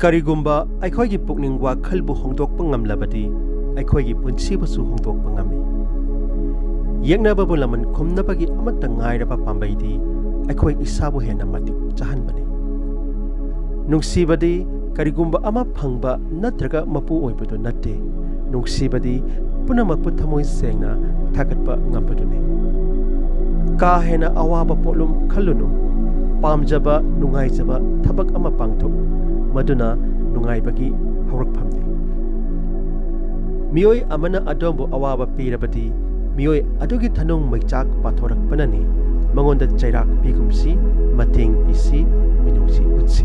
Karigumba ꯑꯩꯈꯣꯏꯒꯤ ꯄꯨꯛꯅꯤꯡ ꯋꯥꯈꯜꯕꯨ ꯍꯣꯡꯗꯣꯛꯄ ꯉꯝꯂꯕꯗꯤ ꯑꯩꯈꯣꯏꯒꯤ ꯄꯨꯟꯁꯤꯕꯨꯁꯨ ꯍꯣꯡꯗꯣꯛꯄ ꯉꯝꯃꯤ ꯌꯦꯛꯅꯕꯕꯨ ꯂꯃꯟ ꯈꯨꯝꯅꯕꯒꯤ ꯑꯃꯠꯇ ꯉꯥꯏꯔꯕ ꯄꯥꯝꯕꯩꯗꯤ ꯑꯩꯈꯣꯏ ꯏꯁꯥꯕꯨ ꯍꯦꯟꯅ ꯃꯇꯤꯛ ꯆꯥꯍꯟꯕꯅꯤ ꯅꯨꯡꯁꯤꯕꯗꯤ ꯀꯔꯤꯒꯨꯝꯕ ꯑꯃ ꯐꯪꯕ ꯅꯠꯇ꯭ꯔꯒ ꯃꯄꯨ ꯑꯣꯏꯕꯗꯨ ꯅꯠꯇꯦ ꯅꯨꯡꯁꯤꯕꯗꯤ ꯄꯨꯝꯅꯃꯛꯄꯨ ꯊꯃꯣꯏ ꯁꯦꯡꯅ ꯊꯥꯒꯠꯄ ꯉꯝꯕꯗꯨꯅꯤ ꯀꯥ ꯍꯦꯟꯅ ꯑꯋꯥꯕ ꯄꯣꯠꯂꯨꯝ ꯈꯜꯂꯨꯅꯨ ꯄꯥꯝꯖꯕ ꯅꯨꯡꯉꯥꯏꯖꯕ ꯊꯕꯛ ꯑꯃ ꯄꯥꯡꯊꯣꯛꯎ ꯃꯗꯨꯅ ꯅꯨꯡꯉꯥꯏꯕꯒꯤ ꯍꯧꯔꯛꯐꯝꯅꯤ ꯃꯤꯑꯣꯏ ꯑꯃꯅ ꯑꯗꯣꯝꯕꯨ ꯑꯋꯥꯕ ꯄꯤꯔꯕꯗꯤ ꯃꯤꯑꯣꯏ ꯑꯗꯨꯒꯤ ꯊꯅꯨꯡ ꯃꯩꯆꯥꯛ ꯄꯥꯊꯣꯔꯛꯄꯅꯅꯤ ꯃꯉꯣꯟꯗ ꯆꯩꯔꯥꯛ ꯄꯤꯒꯨꯝꯁꯤ ꯃꯇꯦꯡ ꯄꯤꯁꯤ ꯃꯤꯅꯨꯡꯁꯤ ꯎꯠꯁꯤ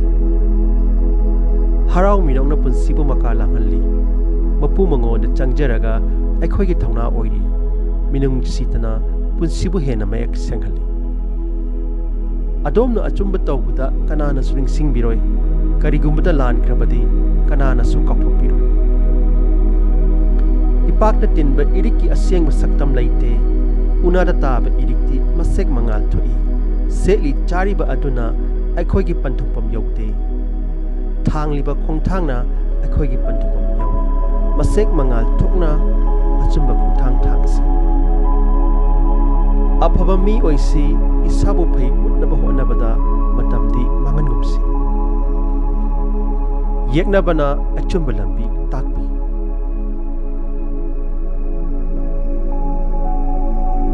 ꯍꯔꯥꯎ ꯃꯤꯅꯧꯅ ꯄꯨꯟꯁꯤꯕꯨ ꯃꯀꯥ ꯂꯥꯡꯍꯜꯂꯤ ꯃꯄꯨ ꯃꯉꯣꯟꯗ ꯆꯪꯖꯔꯒ ꯑꯩꯈꯣꯏꯒꯤ ꯊꯧꯅꯥ ꯑꯣꯏꯔꯤ ꯃꯤꯅꯨꯡꯁꯤꯇꯅ ꯄꯨꯟꯁꯤꯕꯨ ꯍꯦꯟꯅ ꯃꯌꯦꯛ ꯁꯦꯡꯍꯜꯂꯤ ꯑꯗꯣꯝꯅ ꯑꯆꯨꯝꯕ ꯇꯧꯕꯗ ꯀꯅꯥꯅꯁꯨ ꯅꯤꯡꯁꯤꯡꯕꯤꯔꯣꯏ ꯀꯔꯤꯒꯨꯝꯕꯗ ꯂꯥꯟꯈ꯭ꯔꯕꯗꯤ ꯀꯅꯥꯅꯁꯨ ꯀꯥꯎꯊꯣꯛꯄꯤꯔꯣꯏ ꯏꯄꯥꯛꯇ ꯇꯤꯟꯕ ꯏꯔꯤꯛꯀꯤ ꯑꯁꯦꯡꯕ ꯁꯛꯇꯝ ꯂꯩꯇꯦ ꯎꯅꯥꯗ ꯇꯥꯕ ꯏꯔꯤꯛꯇꯤ ꯃꯁꯦꯛ ꯃꯉꯥꯜ ꯊꯣꯛꯏ ꯁꯦꯠꯂꯤ ꯆꯥꯔꯤꯕ ꯑꯗꯨꯅ ꯑꯩꯈꯣꯏꯒꯤ ꯄꯟꯊꯨꯡꯐꯝ ꯌꯧꯗꯦ ꯊꯥꯡꯂꯤꯕ ꯈꯣꯡꯊꯥꯡꯅ ꯑꯩꯈꯣꯏꯒꯤ ꯄꯟꯊꯨꯡꯐꯝ ꯌꯧꯏ ꯃꯁꯦꯛ ꯃꯉꯥꯜ ꯊꯣꯛꯅ ꯑꯆꯨꯝꯕ ꯈꯣꯡꯊꯥꯡ ꯊꯥꯡꯁꯤ ꯑꯐꯕ ꯃꯤ ꯑꯣꯏꯁꯤ ꯏꯁꯥꯕꯨ ꯐꯩ ꯎꯠꯅꯕ ꯍꯣꯠꯅꯕꯗ ꯃꯇꯝꯗꯤ ꯃꯥꯡꯍꯟꯒꯨꯝꯁꯤ ꯌꯦꯛꯅꯕꯅ ꯑꯆꯨꯝꯕ ꯂꯝꯕꯤ